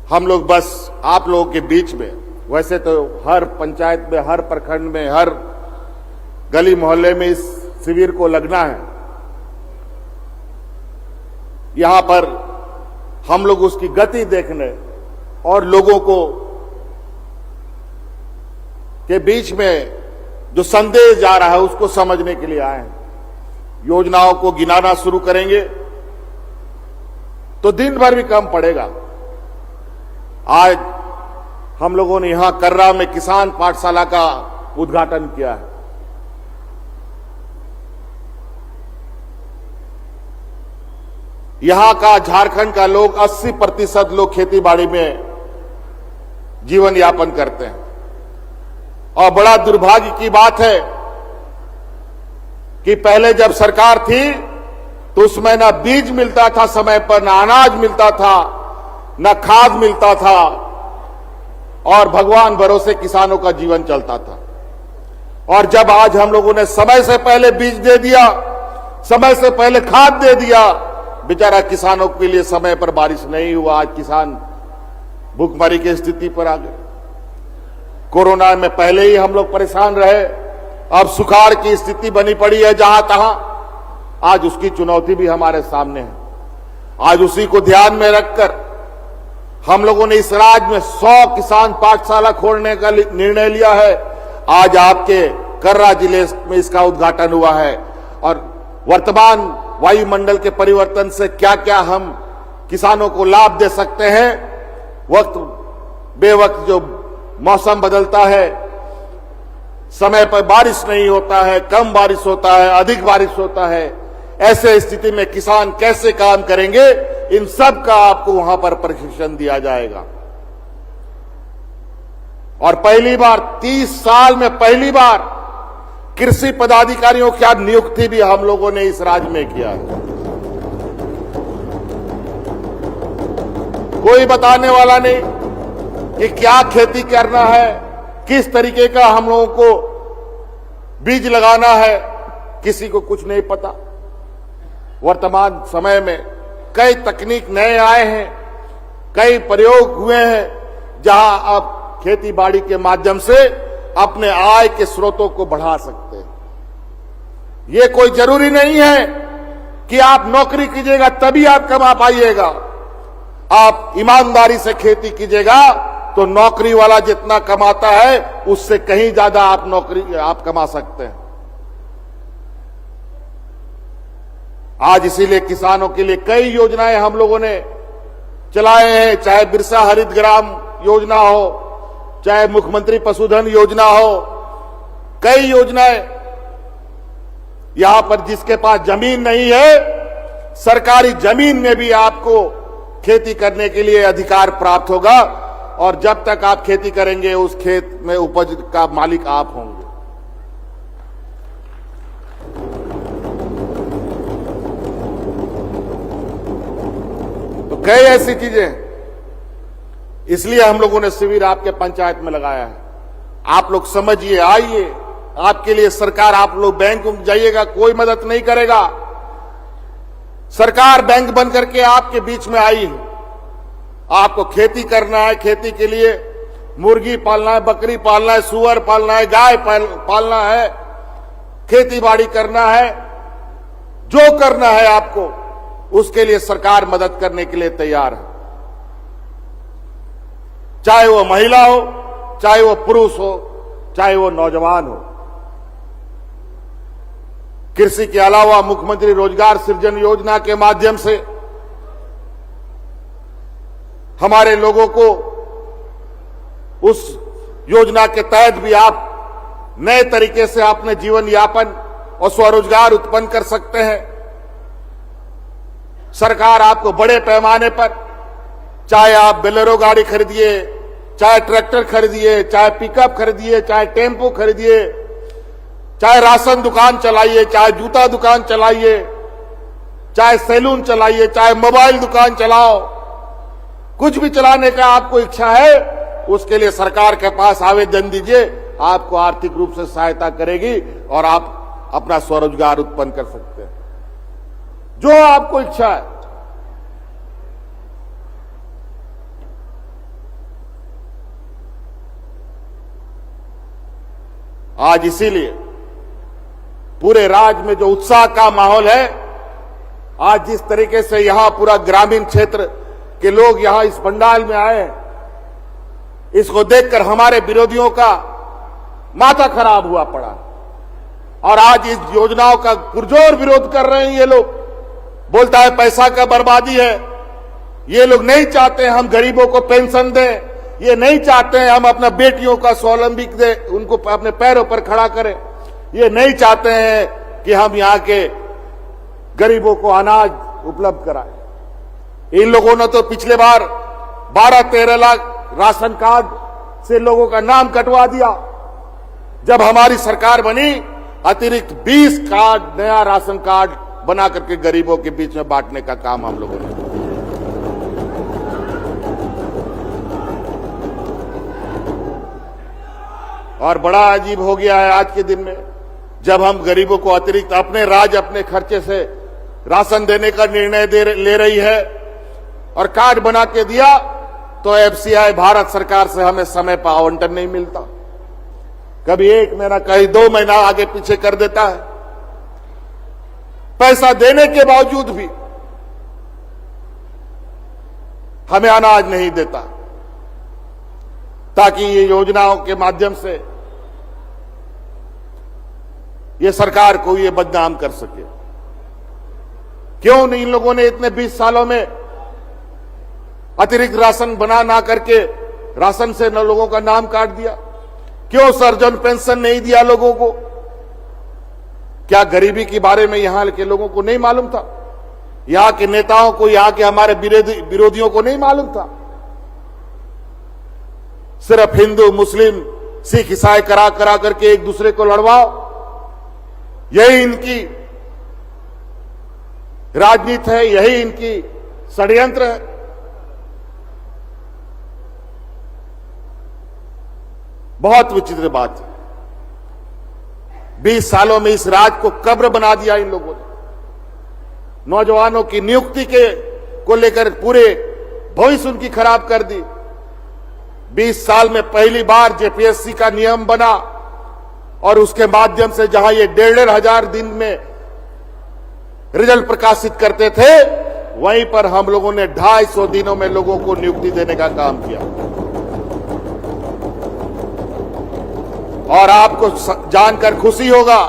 हम लोग बस आप लोगों के बीच में, वैसे तो हर पंचायत में, हर प्रखंड में, हर गली मोहल्ले में इस शिविर को लगना है। यहां पर हम लोग उसकी गति देखने और लोगों को के बीच में जो संदेश जा रहा है उसको समझने के लिए आए हैं। योजनाओं को गिनाना शुरू करेंगे तो दिन भर भी कम पड़ेगा। आज हम लोगों ने यहां कर्रा में किसान पाठशाला का उद्घाटन किया है। यहां का झारखंड का लोग 80% लोग खेती बाड़ी में जीवन यापन करते हैं और बड़ा दुर्भाग्य की बात है कि पहले जब सरकार थी तो उसमें ना बीज मिलता था समय पर, ना अनाज मिलता था, ना खाद मिलता था और भगवान भरोसे किसानों का जीवन चलता था। और जब आज हम लोगों ने समय से पहले बीज दे दिया, समय से पहले खाद दे दिया, बेचारा किसानों के लिए समय पर बारिश नहीं हुआ, आज किसान भूखमरी की स्थिति पर आ गए। कोरोना में पहले ही हम लोग परेशान रहे, अब सुखाड़ की स्थिति बनी पड़ी है जहां तहां। आज उसकी चुनौती भी हमारे सामने है। आज उसी को ध्यान में रखकर हम लोगों ने इस राज्य में 100 किसान पाठशाला खोलने का निर्णय लिया है। आज आपके कर्रा जिले में इसका उद्घाटन हुआ है और वर्तमान वायुमंडल के परिवर्तन से क्या क्या हम किसानों को लाभ दे सकते हैं। वक्त बेवक्त जो मौसम बदलता है, समय पर बारिश नहीं होता है, कम बारिश होता है, अधिक बारिश होता है, ऐसे स्थिति में किसान कैसे काम करेंगे, इन सब का आपको वहां पर प्रशिक्षण दिया जाएगा। और पहली बार 30 साल में पहली बार कृषि पदाधिकारियों की नियुक्ति भी हम लोगों ने इस राज्य में किया है। कोई बताने वाला नहीं कि क्या खेती करना है, किस तरीके का हम लोगों को बीज लगाना है, किसी को कुछ नहीं पता। वर्तमान समय में कई तकनीक नए आए हैं, कई प्रयोग हुए हैं जहां आप खेती बाड़ी के माध्यम से अपने आय के स्रोतों को बढ़ा सकते हैं। ये कोई जरूरी नहीं है कि आप नौकरी कीजिएगा तभी आप कमा पाइएगा। आप ईमानदारी से खेती कीजिएगा तो नौकरी वाला जितना कमाता है उससे कहीं ज्यादा आप कमा सकते हैं। आज इसीलिए किसानों के लिए कई योजनाएं हम लोगों ने चलाए हैं, चाहे बिरसा हरित ग्राम योजना हो, चाहे मुख्यमंत्री पशुधन योजना हो, कई योजनाएं। यहां पर जिसके पास जमीन नहीं है, सरकारी जमीन में भी आपको खेती करने के लिए अधिकार प्राप्त होगा और जब तक आप खेती करेंगे उस खेत में उपज का मालिक आप होंगे। तो कई ऐसी चीजें, इसलिए हम लोगों ने शिविर आपके पंचायत में लगाया है। आप लोग समझिए, आइए, आपके लिए सरकार, आप लोग बैंक में जाइएगा कोई मदद नहीं करेगा। सरकार बैंक बन करके आपके बीच में आई है। आपको खेती करना है, खेती के लिए मुर्गी पालना है, बकरी पालना है, सुअर पालना है, गाय पालना है, खेती बाड़ी करना है, जो करना है आपको, उसके लिए सरकार मदद करने के लिए तैयार है। चाहे वो महिला हो, चाहे वो पुरुष हो, चाहे वो नौजवान हो। कृषि के अलावा मुख्यमंत्री रोजगार सृजन योजना के माध्यम से हमारे लोगों को उस योजना के तहत भी आप नए तरीके से अपने जीवन यापन और स्वरोजगार उत्पन्न कर सकते हैं। सरकार आपको बड़े पैमाने पर, चाहे आप बोलेरो गाड़ी खरीदिए, चाहे ट्रैक्टर खरीदिए, चाहे पिकअप खरीदिए, चाहे टेम्पो खरीदिए, चाहे राशन दुकान चलाइए, चाहे जूता दुकान चलाइए, चाहे सैलून चलाइए, चाहे मोबाइल दुकान चलाओ, कुछ भी चलाने का आपको इच्छा है, उसके लिए सरकार के पास आवेदन दीजिए। आपको आर्थिक रूप से सहायता करेगी और आप अपना स्वरोजगार उत्पन्न कर सकते हैं, जो आपको इच्छा है। आज इसीलिए पूरे राज्य में जो उत्साह का माहौल है, आज जिस तरीके से यहां पूरा ग्रामीण क्षेत्र के लोग यहां इस पंडाल में आए, इसको देखकर हमारे विरोधियों का माथा खराब हुआ पड़ा और आज इस योजनाओं का पुरजोर विरोध कर रहे हैं। ये लोग बोलता है पैसा का बर्बादी है, ये लोग नहीं चाहते हम गरीबों को पेंशन दें, ये नहीं चाहते हैं हम अपना बेटियों का स्वावलंबी दें, उनको अपने पैरों पर खड़ा करें, ये नहीं चाहते हैं कि हम यहां के गरीबों को अनाज उपलब्ध कराएं। इन लोगों ने तो पिछले बार 12-13 लाख राशन कार्ड से लोगों का नाम कटवा दिया। जब हमारी सरकार बनी, अतिरिक्त 20 कार्ड, नया राशन कार्ड बना करके गरीबों के बीच में बांटने का काम हम लोगों ने। और बड़ा अजीब हो गया है आज के दिन में, जब हम गरीबों को अतिरिक्त अपने राज्य अपने खर्चे से राशन देने का निर्णय ले रही है और कार्ड बना के दिया, तो एफसीआई भारत सरकार से हमें समय पर आवंटन नहीं मिलता। कभी 1 महीना, कहीं 2 महीना आगे पीछे कर देता है। पैसा देने के बावजूद भी हमें अनाज नहीं देता, ताकि ये योजनाओं के माध्यम से ये सरकार को ये बदनाम कर सके। क्यों नहीं इन लोगों ने इतने 20 सालों में अतिरिक्त राशन बना ना करके राशन से न लोगों का नाम काट दिया? क्यों सर्जन पेंशन नहीं दिया लोगों को? क्या गरीबी के बारे में यहां के लोगों को नहीं मालूम था? यहां के नेताओं को, यहां के हमारे विरोधियों को नहीं मालूम था? सिर्फ हिंदू, मुस्लिम, सिख, ईसाई करा करके एक दूसरे को लड़वाओ, यही इनकी राजनीति है, यही इनकी षड्यंत्र है। बहुत विचित्र बात है। 20 सालों में इस राज्य को कब्र बना दिया इन लोगों ने। नौजवानों की नियुक्ति को लेकर पूरे भविष्य उनकी खराब कर दी। 20 साल में पहली बार जेपीएससी का नियम बना और उसके माध्यम से जहां ये 1,500 दिन में रिजल्ट प्रकाशित करते थे, वहीं पर हम लोगों ने 250 दिनों में लोगों को नियुक्ति देने का काम किया। और आपको जानकर खुशी होगा,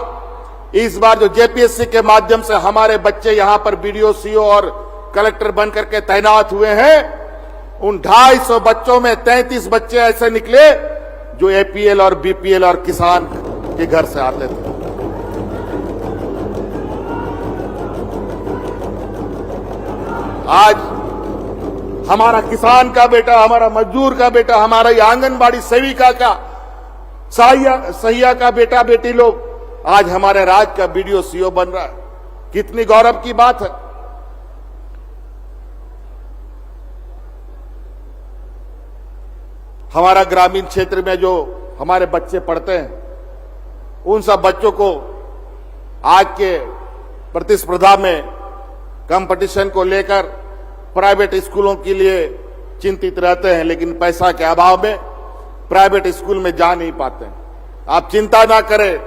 इस बार जो जेपीएससी के माध्यम से हमारे बच्चे यहां पर बीडीओ, सीओ और कलेक्टर बनकर के तैनात हुए हैं, उन 250 बच्चों में 33 बच्चे ऐसे निकले जो एपीएल और बीपीएल और किसान के घर से आते थे। आज हमारा किसान का बेटा, हमारा मजदूर का बेटा, हमारा आंगनबाड़ी सेविका का, सहिया का बेटा बेटी लोग आज हमारे राज्य का बीडीओ, सीओ बन रहा है। कितनी गौरव की बात है। हमारा ग्रामीण क्षेत्र में जो हमारे बच्चे पढ़ते हैं, उन सब बच्चों को आज के प्रतिस्पर्धा में कंपटीशन को लेकर प्राइवेट स्कूलों के लिए चिंतित रहते हैं, लेकिन पैसा के अभाव में प्राइवेट स्कूल में जा नहीं पाते हैं। आप चिंता ना करें,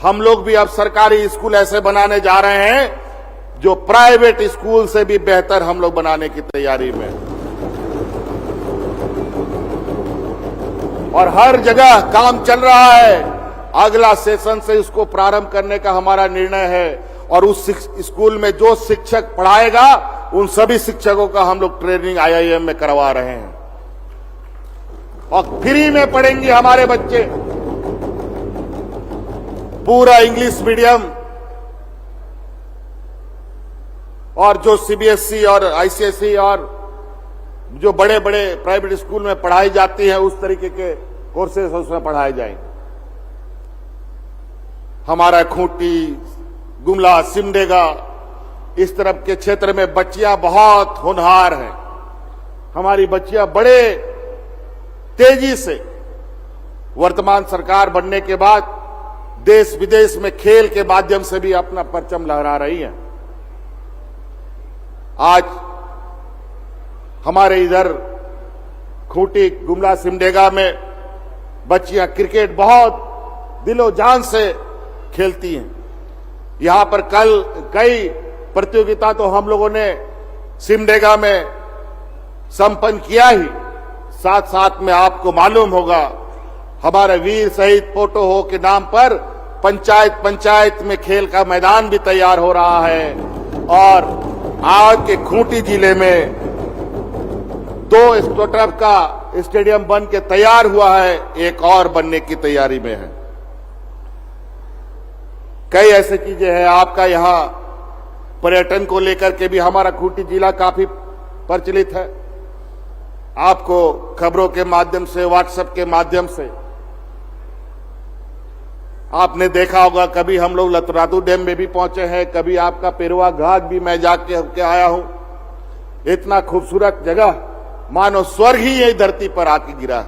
हम लोग भी अब सरकारी स्कूल ऐसे बनाने जा रहे हैं जो प्राइवेट स्कूल से भी बेहतर हम लोग बनाने की तैयारी में। और हर जगह काम चल रहा है, अगला सेशन से उसको प्रारंभ करने का हमारा निर्णय है। और उस स्कूल में जो शिक्षक पढ़ाएगा उन सभी शिक्षकों का हम लोग ट्रेनिंग IIM में करवा रहे हैं और फ्री में पढ़ेंगे हमारे बच्चे। पूरा इंग्लिश मीडियम और जो CBSE और ICSE और जो बड़े बड़े प्राइवेट स्कूल में पढ़ाई जाती है उस तरीके के कोर्सेज उसमें पढ़ाए जाएंगे। हमारा खूंटी, गुमला, सिमडेगा इस तरफ के क्षेत्र में बच्चियां बहुत होनहार हैं। हमारी बच्चियां बड़े तेजी से वर्तमान सरकार बनने के बाद देश विदेश में खेल के माध्यम से भी अपना परचम लहरा रही हैं। आज हमारे इधर खूंटी, गुमला, सिमडेगा में बच्चियां क्रिकेट बहुत दिलो जान से खेलती हैं। यहां पर कल कई प्रतियोगिता तो हम लोगों ने सिमडेगा में संपन्न किया ही, साथ साथ में आपको मालूम होगा हमारे वीर शहीद पोटो हो के नाम पर पंचायत में खेल का मैदान भी तैयार हो रहा है। और आज के खूंटी जिले में 2 स्टोटर्फ का स्टेडियम बन के तैयार हुआ है, एक और बनने की तैयारी में है। कई ऐसी चीजें हैं। आपका यहां पर्यटन को लेकर के भी हमारा खूंटी जिला काफी प्रचलित है। आपको खबरों के माध्यम से, व्हाट्सएप के माध्यम से आपने देखा होगा, कभी हम लोग लतरातू डैम में भी पहुंचे हैं, कभी आपका पेरवा घाट भी मैं जाके आया हूं। इतना खूबसूरत जगह, मानो स्वर्ग ही यही धरती पर आके गिरा।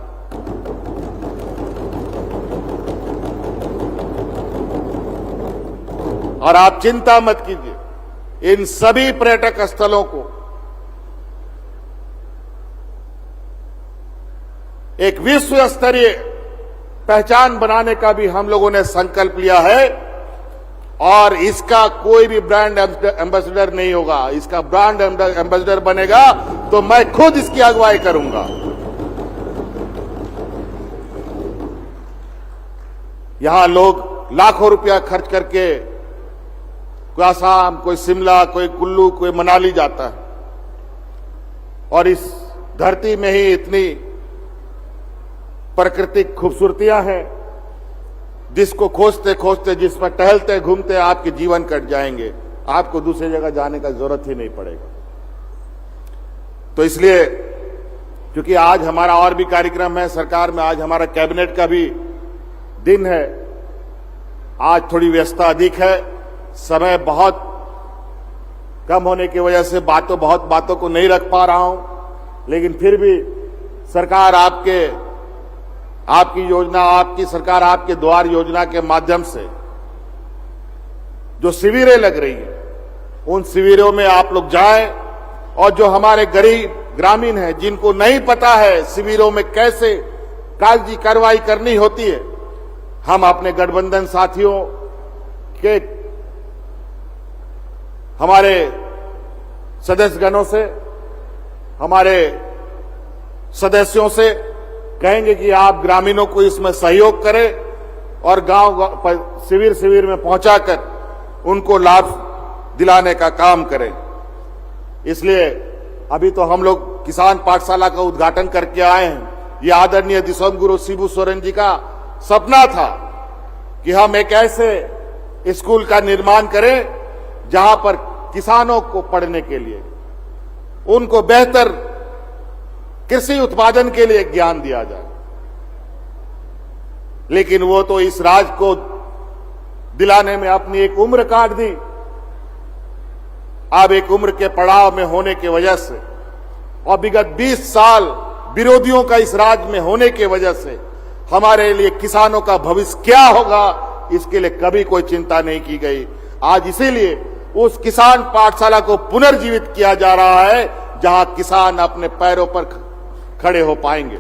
और आप चिंता मत कीजिए, इन सभी पर्यटक स्थलों को एक विश्व स्तरीय पहचान बनाने का भी हम लोगों ने संकल्प लिया है। और इसका कोई भी ब्रांड एम्बेसडर नहीं होगा। इसका ब्रांड एम्बेसडर बनेगा तो मैं खुद इसकी अगुवाई करूंगा। यहां लोग लाखों रुपया खर्च करके कोई आसाम, कोई शिमला, कोई कुल्लू, कोई मनाली जाता है और इस धरती में ही इतनी प्राकृतिक खूबसूरतियां हैं जिसको खोजते खोजते, जिस पर टहलते घूमते आपके जीवन कट जाएंगे। आपको दूसरी जगह जाने का जरूरत ही नहीं पड़ेगा। तो इसलिए क्योंकि आज हमारा और भी कार्यक्रम है सरकार में, आज हमारा कैबिनेट का भी दिन है, आज थोड़ी व्यस्तता अधिक है, समय बहुत कम होने की वजह से बहुत बातों को नहीं रख पा रहा हूं। लेकिन फिर भी सरकार आपकी योजना, आपकी सरकार आपके द्वार योजना के माध्यम से जो शिविरें लग रही हैं उन शिविरों में आप लोग जाएं। और जो हमारे गरीब ग्रामीण हैं जिनको नहीं पता है शिविरों में कैसे कागजी कार्रवाई करनी होती है, हम अपने गठबंधन साथियों के, हमारे सदस्यगणों से, हमारे सदस्यों से कहेंगे कि आप ग्रामीणों को इसमें सहयोग करें और गांव शिविर में पहुंचाकर उनको लाभ दिलाने का काम करें। इसलिए अभी तो हम लोग किसान पाठशाला का उद्घाटन करके आए हैं। ये आदरणीय दिसोम गुरु शिबू सोरेन जी का सपना था कि हम एक ऐसे स्कूल का निर्माण करें जहां पर किसानों को पढ़ने के लिए, उनको बेहतर कृषि उत्पादन के लिए ज्ञान दिया जाए। लेकिन वो तो इस राज को दिलाने में अपनी एक उम्र काट दी। अब एक उम्र के पड़ाव में होने की वजह से और विगत 20 साल विरोधियों का इस राज में होने की वजह से हमारे लिए किसानों का भविष्य क्या होगा, इसके लिए कभी कोई चिंता नहीं की गई। आज इसीलिए उस किसान पाठशाला को पुनर्जीवित किया जा रहा है, जहां किसान अपने पैरों पर खड़े हो पाएंगे।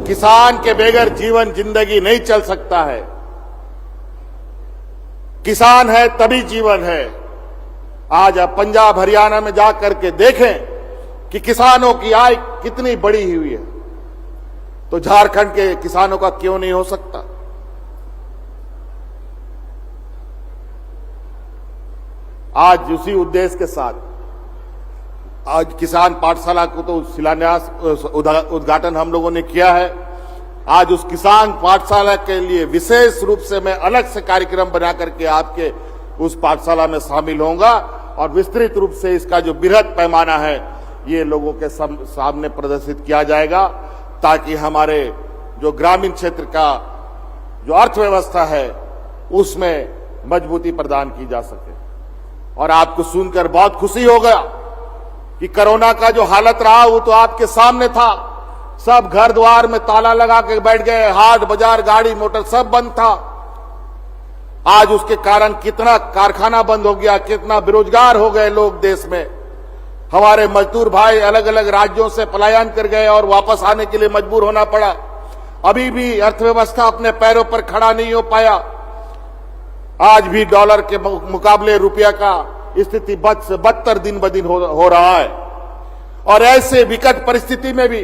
किसान के बगैर जीवन जिंदगी नहीं चल सकता है। किसान है तभी जीवन है। आज आप पंजाब हरियाणा में जाकर के देखें कि किसानों की आय कितनी बड़ी हुई है, तो झारखंड के किसानों का क्यों नहीं हो सकता? आज उसी उद्देश्य के साथ आज किसान पाठशाला को तो शिलान्यास उद्घाटन हम लोगों ने किया है। आज उस किसान पाठशाला के लिए विशेष रूप से मैं अलग से कार्यक्रम बना करके आपके उस पाठशाला में शामिल होऊंगा और विस्तृत रूप से इसका जो बृहद पैमाना है ये लोगों के सामने प्रदर्शित किया जाएगा, ताकि हमारे जो ग्रामीण क्षेत्र का जो अर्थव्यवस्था है उसमें मजबूती प्रदान की जा सके। और आपको सुनकर बहुत खुशी होगा कि कोरोना का जो हालत रहा वो तो आपके सामने था। सब घर द्वार में ताला लगा के बैठ गए, हाट बाजार गाड़ी मोटर सब बंद था। आज उसके कारण कितना कारखाना बंद हो गया, कितना बेरोजगार हो गए लोग देश में। हमारे मजदूर भाई अलग अलग राज्यों से पलायन कर गए और वापस आने के लिए मजबूर होना पड़ा। अभी भी अर्थव्यवस्था अपने पैरों पर खड़ा नहीं हो पाया। आज भी डॉलर के मुकाबले रुपया का स्थिति बद से बदतर दिन ब दिन हो रहा है। और ऐसे विकट परिस्थिति में भी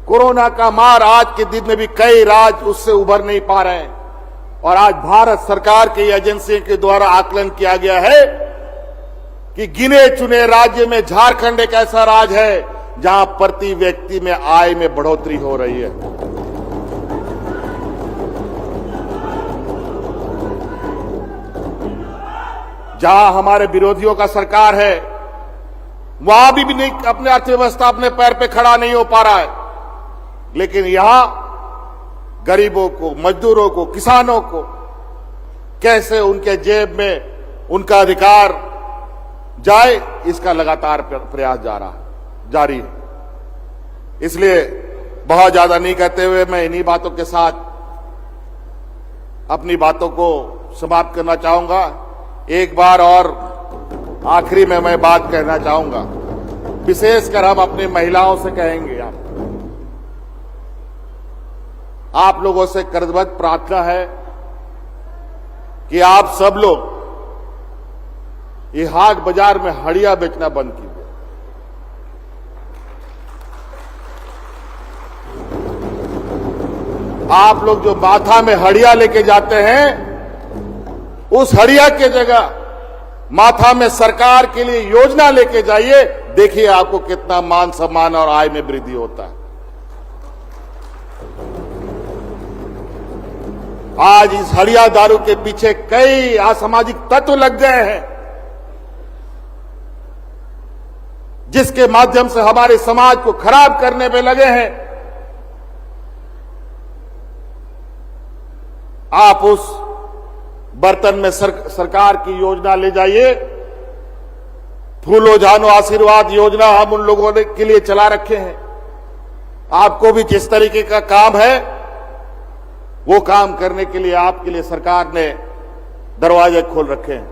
कोरोना का मार आज के दिन में भी कई राज्य उससे उभर नहीं पा रहे हैं। और आज भारत सरकार की एजेंसी के द्वारा आकलन किया गया है कि गिने चुने राज्य में झारखंड एक ऐसा राज्य है जहां प्रति व्यक्ति में आय में बढ़ोतरी हो रही है। जहां हमारे विरोधियों का सरकार है वहां भी नहीं अपने अर्थव्यवस्था अपने पैर पे खड़ा नहीं हो पा रहा है। लेकिन यहां गरीबों को, मजदूरों को, किसानों को कैसे उनके जेब में उनका अधिकार जाए, इसका लगातार प्रयास जारी है। इसलिए बहुत ज्यादा नहीं कहते हुए मैं इन्हीं बातों के साथ अपनी बातों को समाप्त करना चाहूंगा। एक बार और आखिरी में मैं बात कहना चाहूंगा, विशेषकर हम अपनी महिलाओं से कहेंगे, आप लोगों से करबद्ध प्रार्थना है कि आप सब लोग ये हाट बाजार में हड़िया बेचना बंद कीजिए। आप लोग जो माथा में हड़िया लेके जाते हैं, उस हड़िया के जगह माथा में सरकार के लिए योजना लेके जाइए। देखिए आपको कितना मान सम्मान और आय में वृद्धि होता है। आज इस हड़िया दारू के पीछे कई असामाजिक तत्व लग गए हैं, जिसके माध्यम से हमारे समाज को खराब करने में लगे हैं। आप उस बर्तन में सरकार की योजना ले जाइए। फूलो जानो आशीर्वाद योजना हम उन लोगों के लिए चला रखे हैं। आपको भी जिस तरीके का काम है वो काम करने के लिए आपके लिए सरकार ने दरवाजे खोल रखे हैं।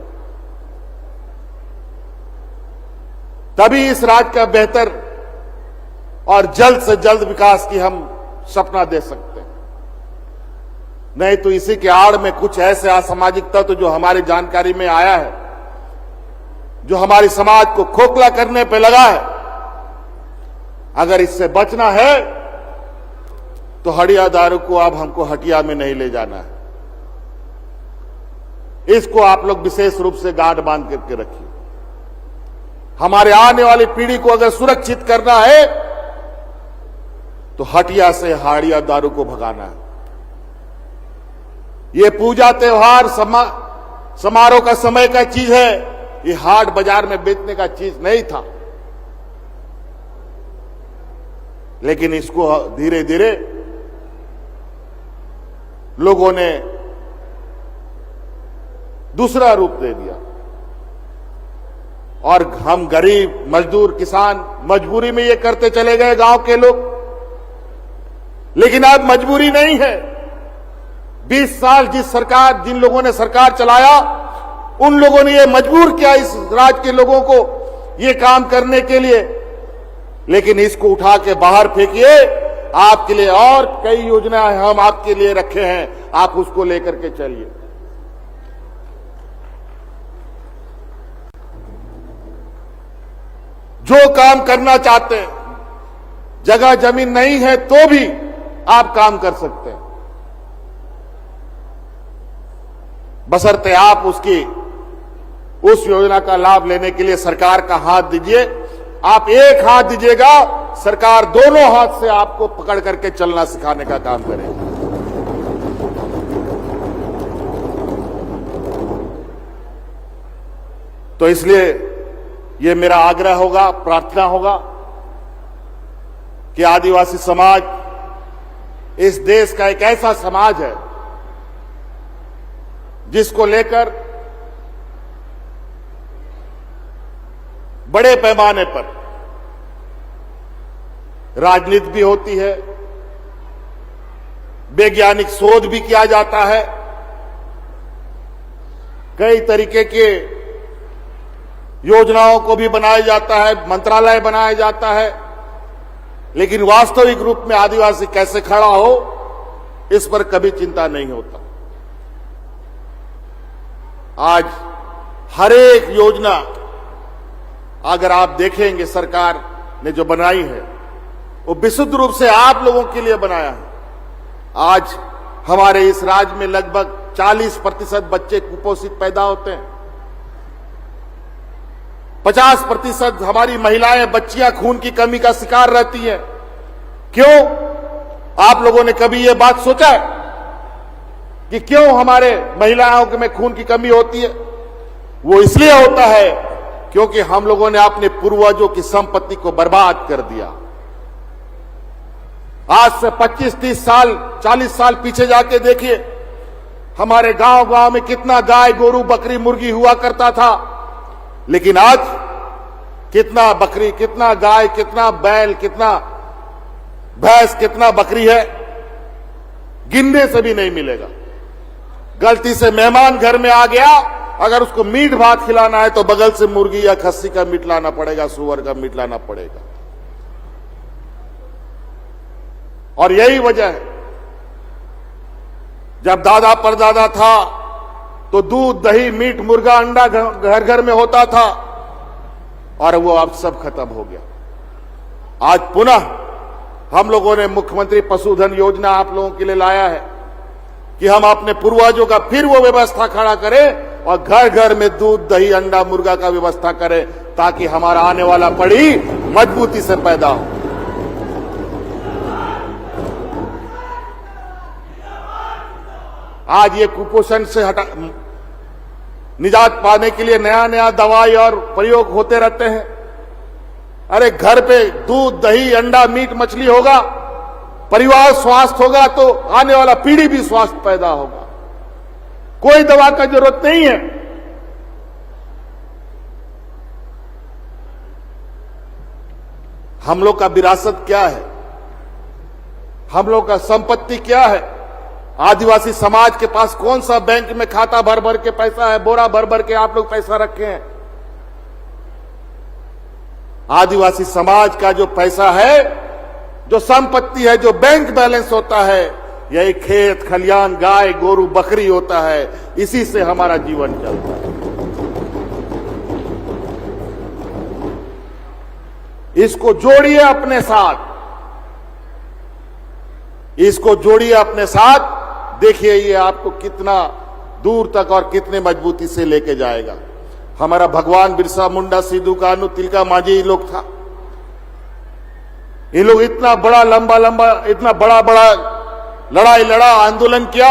तभी इस राज्य का बेहतर और जल्द से जल्द विकास की हम सपना दे सकते हैं। नहीं तो इसी के आड़ में कुछ ऐसे असामाजिक तत्व जो हमारी जानकारी में आया है, जो हमारी समाज को खोखला करने पे लगा है, अगर इससे बचना है तो हड़िया दारू को अब हमको हटिया में नहीं ले जाना है। इसको आप लोग विशेष रूप से गांठ बांध करके रखिए। हमारे आने वाली पीढ़ी को अगर सुरक्षित करना है तो हटिया से हड़िया दारू को भगाना है। ये पूजा त्योहार समारोह का समय का चीज है, ये हाट बाजार में बेचने का चीज नहीं था। लेकिन इसको धीरे धीरे लोगों ने दूसरा रूप दे दिया और हम गरीब मजदूर किसान मजबूरी में ये करते चले गए, गांव के लोग। लेकिन अब मजबूरी नहीं है, 20 साल जिन लोगों ने सरकार चलाया, उन लोगों ने ये मजबूर किया इस राज्य के लोगों को ये काम करने के लिए। लेकिन इसको उठा के बाहर फेंकिए। आपके लिए और कई योजनाएं हम आपके लिए रखे हैं, आप उसको लेकर के चलिए। जो काम करना चाहते हैं, जगह जमीन नहीं है तो भी आप काम कर सकते हैं, बशर्ते आप उस योजना का लाभ लेने के लिए सरकार का हाथ दीजिए। आप एक हाथ दीजिएगा, सरकार दोनों हाथ से आपको पकड़ करके चलना सिखाने का काम करेगी। तो इसलिए ये मेरा आग्रह होगा, प्रार्थना होगा कि आदिवासी समाज इस देश का एक ऐसा समाज है जिसको लेकर बड़े पैमाने पर राजनीति भी होती है, वैज्ञानिक शोध भी किया जाता है, कई तरीके के योजनाओं को भी बनाया जाता है, मंत्रालय बनाया जाता है, लेकिन वास्तविक रूप में आदिवासी कैसे खड़ा हो, इस पर कभी चिंता नहीं होता। आज हर एक योजना अगर आप देखेंगे सरकार ने जो बनाई है, वो विशुद्ध रूप से आप लोगों के लिए बनाया है। आज हमारे इस राज्य में लगभग 40% बच्चे कुपोषित पैदा होते हैं। 50% हमारी महिलाएं, बच्चियां खून की कमी का शिकार रहती हैं। क्यों? आप लोगों ने कभी ये बात सोचा है कि क्यों हमारे महिलाओं में खून की कमी होती है? वो इसलिए होता है क्योंकि हम लोगों ने अपने पूर्वजों की संपत्ति को बर्बाद कर दिया। आज से 25-30 साल, 40 साल पीछे जाके देखिए, हमारे गांव में कितना गाय, गोरू, बकरी, मुर्गी हुआ करता था। लेकिन आज कितना बकरी, कितना गाय, कितना बैल, कितना भैंस, कितना बकरी है, गिनने से भी नहीं मिलेगा। गलती से मेहमान घर में आ गया, अगर उसको मीट भात खिलाना है तो बगल से मुर्गी या खस्सी का मीट लाना पड़ेगा, सुअर का मीट लाना पड़ेगा। और यही वजह है, जब दादा परदादा था तो दूध, दही, मीट, मुर्गा, अंडा घर घर में होता था, और वो अब सब खत्म हो गया। आज पुनः हम लोगों ने मुख्यमंत्री पशुधन योजना आप लोगों के लिए लाया है कि हम अपने पूर्वजों का फिर वो व्यवस्था खड़ा करें और घर घर में दूध, दही, अंडा, मुर्गा का व्यवस्था करें, ताकि हमारा आने वाला पीढ़ी मजबूती से पैदा हो। आज ये कुपोषण से निजात पाने के लिए नया नया दवाई और प्रयोग होते रहते हैं। अरे घर पे दूध, दही, अंडा, मीट, मछली होगा, परिवार स्वस्थ होगा तो आने वाला पीढ़ी भी स्वस्थ पैदा होगा। कोई दवा का जरूरत नहीं है। हम लोग का विरासत क्या है? हम लोग का संपत्ति क्या है? आदिवासी समाज के पास कौन सा बैंक में खाता भर भर के पैसा है, बोरा भर भर के आप लोग पैसा रखे हैं? आदिवासी समाज का जो पैसा है, जो संपत्ति है, जो बैंक बैलेंस होता है, यही खेत खलियान, गाय, गोरू, बकरी होता है। इसी से हमारा जीवन चलता है। इसको जोड़िए अपने साथ, इसको जोड़िए अपने साथ। देखिए ये आपको कितना दूर तक और कितने मजबूती से लेके जाएगा। हमारा भगवान बिरसा मुंडा, सिद्धू कान्हू, तिलका मांझी लोग था। ये लोग इतना बड़ा लंबा इतना बड़ा लड़ाई लड़ा, आंदोलन किया।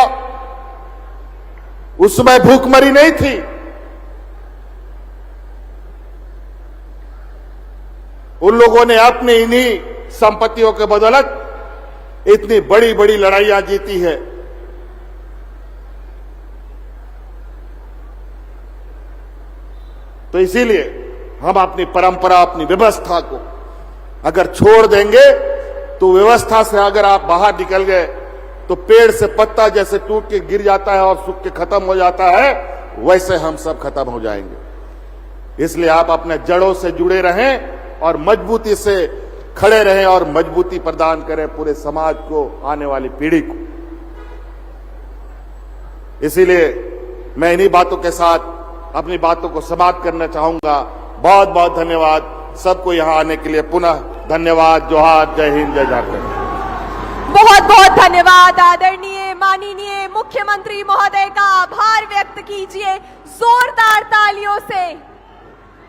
उस समय भूखमरी नहीं थी। उन लोगों ने अपनी इन्हीं संपत्तियों के बदौलत इतनी बड़ी बड़ी लड़ाइयां जीती है। तो इसीलिए हम अपनी परंपरा, अपनी व्यवस्था को अगर छोड़ देंगे तो व्यवस्था से अगर आप बाहर निकल गए तो पेड़ से पत्ता जैसे टूट के गिर जाता है और सूख के खत्म हो जाता है, वैसे हम सब खत्म हो जाएंगे। इसलिए आप अपने जड़ों से जुड़े रहें और मजबूती से खड़े रहें और मजबूती प्रदान करें पूरे समाज को, आने वाली पीढ़ी को। इसीलिए मैं इन्हीं बातों के साथ अपनी बातों को समाप्त करना चाहूंगा। बहुत बहुत धन्यवाद सबको यहां आने के लिए। पुनः धन्यवाद। जोहार, जय हिंद, जय झारखंड। बहुत बहुत धन्यवाद। आदरणीय माननीय मुख्यमंत्री महोदय का आभार व्यक्त कीजिए जोरदार तालियों से।